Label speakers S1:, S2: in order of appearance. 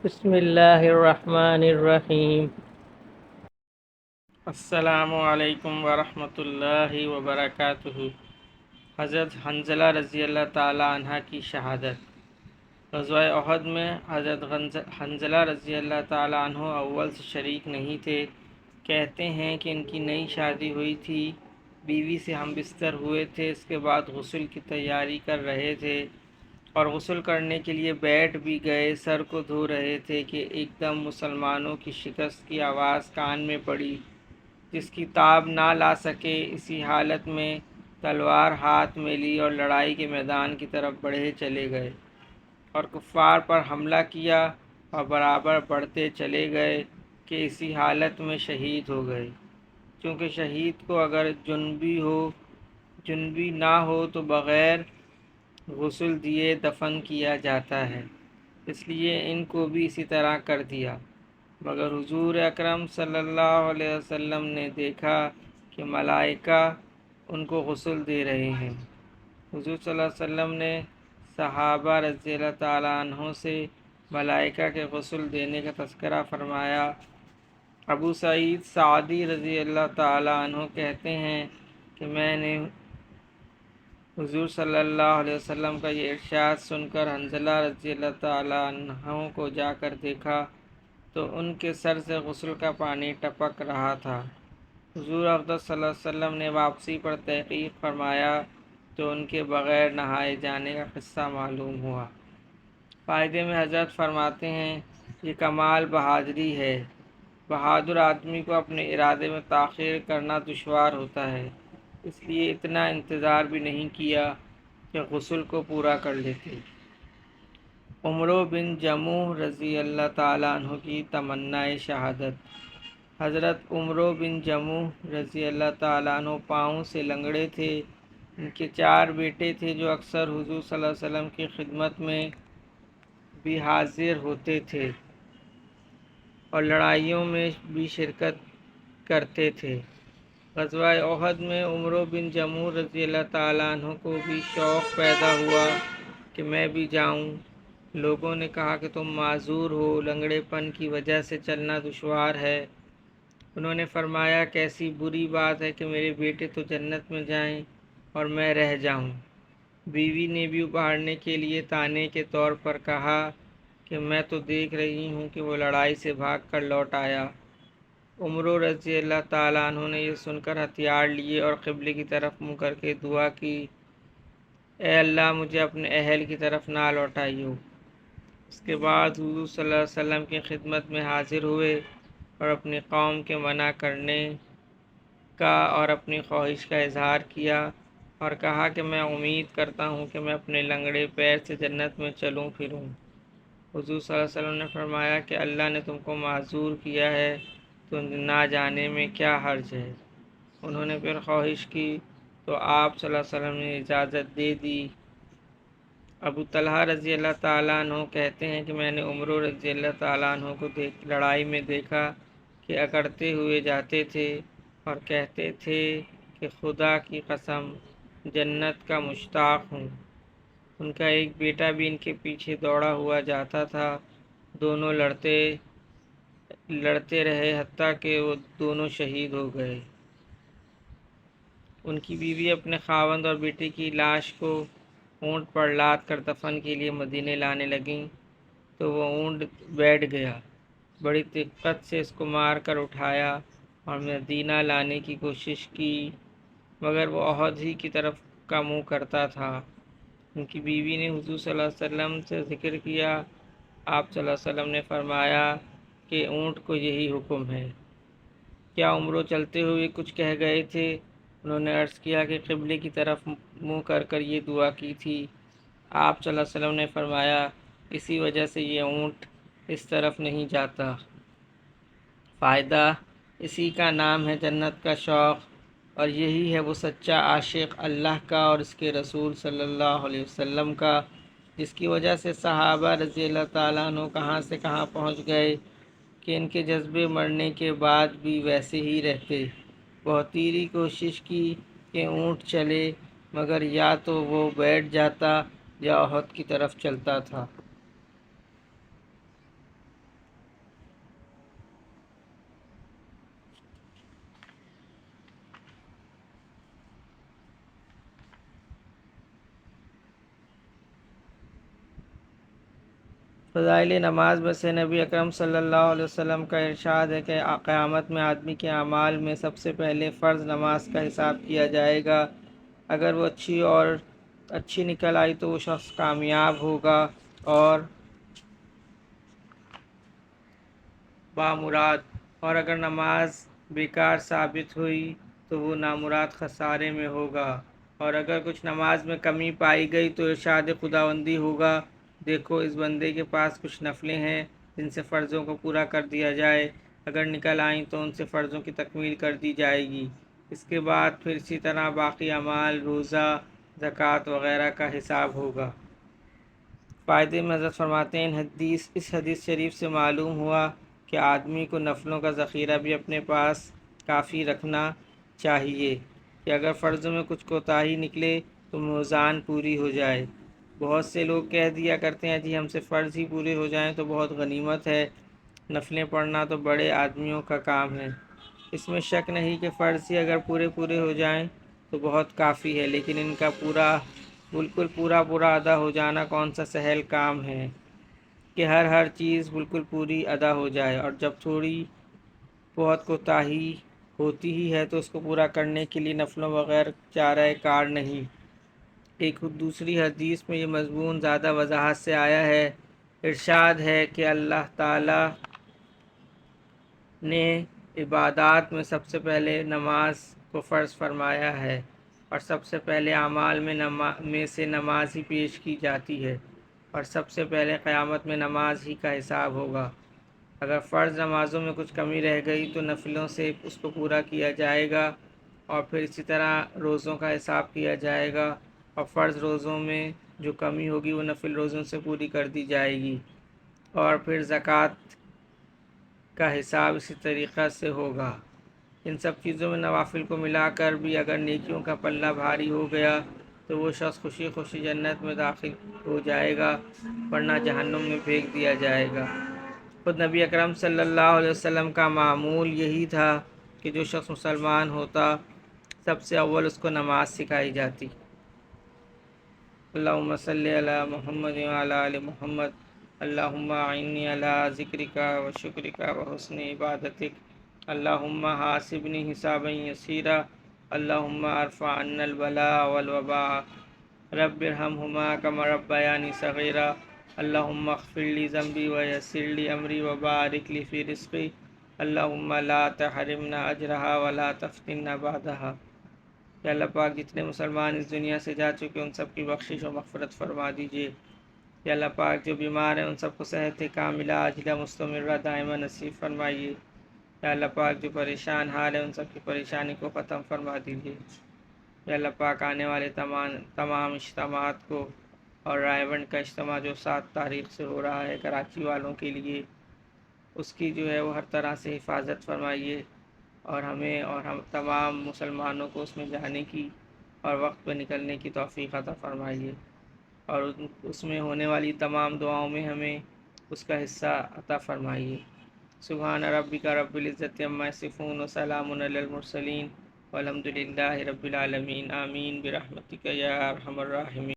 S1: بسم اللہ الرحمن الرحیم۔
S2: السلام علیکم ورحمۃ اللہ وبرکاتہ۔ حضرت حنظلہ رضی اللہ تعالیٰ عنہ کی شہادت۔ غزوہ احد میں حضرت حنظلہ رضی اللہ تعالیٰ عنہ اول سے شریک نہیں تھے۔ کہتے ہیں کہ ان کی نئی شادی ہوئی تھی، بیوی سے ہم بستر ہوئے تھے، اس کے بعد غسل کی تیاری کر رہے تھے اور غسل کرنے کے لیے بیٹھ بھی گئے، سر کو دھو رہے تھے کہ ایک دم مسلمانوں کی شکست کی آواز کان میں پڑی، جس کی تاب نہ لا سکے۔ اسی حالت میں تلوار ہاتھ میں لی اور لڑائی کے میدان کی طرف بڑھے چلے گئے اور کفار پر حملہ کیا اور برابر بڑھتے چلے گئے کہ اسی حالت میں شہید ہو گئے۔ چونکہ شہید کو اگر جنبی نہ ہو تو بغیر غسل دیے دفن کیا جاتا ہے، اس لیے ان کو بھی اسی طرح کر دیا۔ مگر حضور اکرم صلی اللہ علیہ وسلم نے دیکھا کہ ملائکہ ان کو غسل دے رہے ہیں۔ حضور صلی اللہ علیہ وسلم نے صحابہ رضی اللہ تعالیٰ عنہ سے ملائکہ کے غسل دینے کا تذکرہ فرمایا۔ ابو سعید سعدی رضی اللہ تعالیٰ عنہ کہتے ہیں کہ میں نے حضور صلی اللہ علیہ وسلم کا یہ ارشاد سن کر حنظلہ رضی اللہ تعالیٰ عنہ کو جا کر دیکھا تو ان کے سر سے غسل کا پانی ٹپک رہا تھا۔ حضور اقدس صلی اللہ علیہ وسلم نے واپسی پر تحقیق فرمایا تو ان کے بغیر نہائے جانے کا قصہ معلوم ہوا۔ فائدے میں حضرت فرماتے ہیں، یہ کمال بہادری ہے۔ بہادر آدمی کو اپنے ارادے میں تاخیر کرنا دشوار ہوتا ہے، اس لیے اتنا انتظار بھی نہیں کیا کہ غسل کو پورا کر لیتے۔ عمرو بن جموح رضی اللہ تعالیٰ عنہ کی تمنائے شہادت۔ حضرت عمرو بن جموح رضی اللہ تعالیٰ عنہ پاؤں سے لنگڑے تھے۔ ان کے 4 بیٹے تھے جو اکثر حضور صلی اللہ علیہ وسلم کی خدمت میں بھی حاضر ہوتے تھے اور لڑائیوں میں بھی شرکت کرتے تھے۔ غزوہ احد میں عمرو بن جموح رضی اللہ تعالیٰ عنہ کو بھی شوق پیدا ہوا کہ میں بھی جاؤں۔ لوگوں نے کہا کہ تم معذور ہو، لنگڑے پن کی وجہ سے چلنا دشوار ہے۔ انہوں نے فرمایا، کیسی بری بات ہے کہ میرے بیٹے تو جنت میں جائیں اور میں رہ جاؤں۔ بیوی نے بھی ابھارنے کے لیے تانے کے طور پر کہا کہ میں تو دیکھ رہی ہوں کہ وہ لڑائی سے بھاگ کر لوٹ آیا۔ عمرو رضی اللہ تعالیٰ عنہ نے یہ سن کر ہتھیار لیے اور قبلے کی طرف منہ کر کے دعا کی، اے اللہ مجھے اپنے اہل کی طرف نہ لوٹائیو۔ اس کے بعد حضور صلی اللہ علیہ وسلم کی خدمت میں حاضر ہوئے اور اپنی قوم کے منع کرنے کا اور اپنی خواہش کا اظہار کیا اور کہا کہ میں امید کرتا ہوں کہ میں اپنے لنگڑے پیر سے جنت میں چلوں پھروں۔ حضور صلی اللہ علیہ وسلم نے فرمایا کہ اللہ نے تم کو معذور کیا ہے تو نہ جانے میں کیا حرج ہے۔ انہوں نے پھر خواہش کی تو آپ صلی اللہ علیہ وسلم نے اجازت دے دی۔ ابو طلحہ رضی اللہ تعالیٰ عنہ کہتے ہیں کہ میں نے عمرو رضی اللہ تعالیٰ عنہ کو لڑائی میں دیکھا کہ اکڑتے ہوئے جاتے تھے اور کہتے تھے کہ خدا کی قسم جنت کا مشتاق ہوں۔ ان کا ایک بیٹا بھی ان کے پیچھے دوڑا ہوا جاتا تھا۔ دونوں لڑتے رہے حتیٰ کہ وہ دونوں شہید ہو گئے۔ ان کی بیوی اپنے خاوند اور بیٹے کی لاش کو اونٹ پر لاد کر دفن کے لیے مدینے لانے لگیں تو وہ اونٹ بیٹھ گیا۔ بڑی دقت سے اس کو مار کر اٹھایا اور مدینہ لانے کی کوشش کی، مگر وہ احد ہی کی طرف کا منہ کرتا تھا۔ ان کی بیوی نے حضور صلی اللہ علیہ وسلم سے ذکر کیا۔ آپ صلی اللہ علیہ وسلم نے فرمایا کہ اونٹ کو یہی حکم ہے۔ کیا عمرو چلتے ہوئے کچھ کہہ گئے تھے؟ انہوں نے عرض کیا کہ قبلے کی طرف منہ کر کر یہ دعا کی تھی۔ آپ صلی اللہ علیہ وسلم نے فرمایا، اسی وجہ سے یہ اونٹ اس طرف نہیں جاتا۔ فائدہ، اسی کا نام ہے جنت کا شوق، اور یہی ہے وہ سچا عاشق اللہ کا اور اس کے رسول صلی اللہ علیہ وسلم کا، جس کی وجہ سے صحابہ رضی اللہ تعالیٰ عنہ کہاں سے کہاں پہنچ گئے کہ ان کے جذبے مرنے کے بعد بھی ویسے ہی رہتے۔ بہت تیری کوشش کی کہ اونٹ چلے، مگر یا تو وہ بیٹھ جاتا یا احد کی طرف چلتا تھا۔ فضائل نماز میں سے نبی اکرم صلی اللہ علیہ وسلم کا ارشاد ہے کہ قیامت میں آدمی کے اعمال میں سب سے پہلے فرض نماز کا حساب کیا جائے گا۔ اگر وہ اچھی نکل آئی تو وہ شخص کامیاب ہوگا اور بامراد، اور اگر نماز بیکار ثابت ہوئی تو وہ نامراد خسارے میں ہوگا۔ اور اگر کچھ نماز میں کمی پائی گئی تو ارشاد خداوندی ہوگا، دیکھو اس بندے کے پاس کچھ نفلیں ہیں جن سے فرضوں کو پورا کر دیا جائے، اگر نکل آئیں تو ان سے فرضوں کی تکمیل کر دی جائے گی۔ اس کے بعد پھر اسی طرح باقی اعمال، روزہ، زکوٰۃ وغیرہ کا حساب ہوگا۔ فائدے میں حضرت فرماتے ہیں اس حدیث شریف سے معلوم ہوا کہ آدمی کو نفلوں کا ذخیرہ بھی اپنے پاس کافی رکھنا چاہیے کہ اگر فرضوں میں کچھ کوتاہی نکلے تو میزان پوری ہو جائے۔ بہت سے لوگ کہہ دیا کرتے ہیں جی ہم سے فرض ہی پورے ہو جائیں تو بہت غنیمت ہے، نفلیں پڑھنا تو بڑے آدمیوں کا کام ہے۔ اس میں شک نہیں کہ فرض ہی اگر پورے ہو جائیں تو بہت کافی ہے، لیکن ان کا بالکل پورا ادا ہو جانا کون سا سہل کام ہے کہ ہر چیز بالکل پوری ادا ہو جائے، اور جب تھوڑی بہت کوتاہی ہوتی ہی ہے تو اس کو پورا کرنے کے لیے نفلوں بغیر چارہ کار نہیں۔ ایک دوسری حدیث میں یہ مضمون زیادہ وضاحت سے آیا ہے۔ ارشاد ہے کہ اللہ تعالی نے عبادات میں سب سے پہلے نماز کو فرض فرمایا ہے، اور سب سے پہلے اعمال میں سے نماز ہی پیش کی جاتی ہے، اور سب سے پہلے قیامت میں نماز ہی کا حساب ہوگا۔ اگر فرض نمازوں میں کچھ کمی رہ گئی تو نفلوں سے اس کو پورا کیا جائے گا، اور پھر اسی طرح روزوں کا حساب کیا جائے گا، اور فرض روزوں میں جو کمی ہوگی وہ نفل روزوں سے پوری کر دی جائے گی، اور پھر زکوٰۃ کا حساب اسی طریقہ سے ہوگا۔ ان سب چیزوں میں نوافل کو ملا کر بھی اگر نیکیوں کا پلہ بھاری ہو گیا تو وہ شخص خوشی خوشی جنت میں داخل ہو جائے گا، ورنہ جہنم میں پھینک دیا جائے گا۔ خود نبی اکرم صلی اللہ علیہ وسلم کا معمول یہی تھا کہ جو شخص مسلمان ہوتا سب سے اول اس کو نماز سکھائی جاتی۔ اللہم صلی علی محمد وعلی آل محمد، اللہم اعنی علی ذکرک و شکرک و حسن عبادتک، اللہم حاسبنی حسابا یسیرا، اللہم ارفع عنا البلاء والوباء، رب ارحمہما کما ربیانی صغیرا، اللہم اغفر لی ذنبی ویسر لی امری وبارک لی فی رزقی، اللہم لا تحرمنا اجرہا ولا تفتنا بعدہا۔ کہ اللہ پاک جتنے مسلمان اس دنیا سے جا چکے ان سب کی بخشش و مغفرت فرما دیجیے۔ کہ اللہ پاک جو بیمار ہیں ان سب کو صحت کاملہ عاجلہ مستمرہ دائمہ نصیب فرمائیے۔ کہ اللہ پاک جو پریشان حال ہیں ان سب کی پریشانی کو ختم فرما دیجیے۔ کہ اللہ پاک آنے والے تمام اجتماعات کو، اور رائے بند کا اجتماع جو 7 تاریخ سے ہو رہا ہے کراچی والوں کے لیے، اس کی جو ہے وہ ہر طرح سے حفاظت فرمائیے، اور ہمیں اور ہم تمام مسلمانوں کو اس میں جانے کی اور وقت پہ نکلنے کی توفیق عطا فرمائیے، اور اس میں ہونے والی تمام دعاؤں میں ہمیں اس کا حصہ عطا فرمائیے۔ سبحان ربک رب العزت عما یصفون وسلام علی المرسلین والحمد للہ رب العالمین، آمین برحمتک یا ارحم الراحمین۔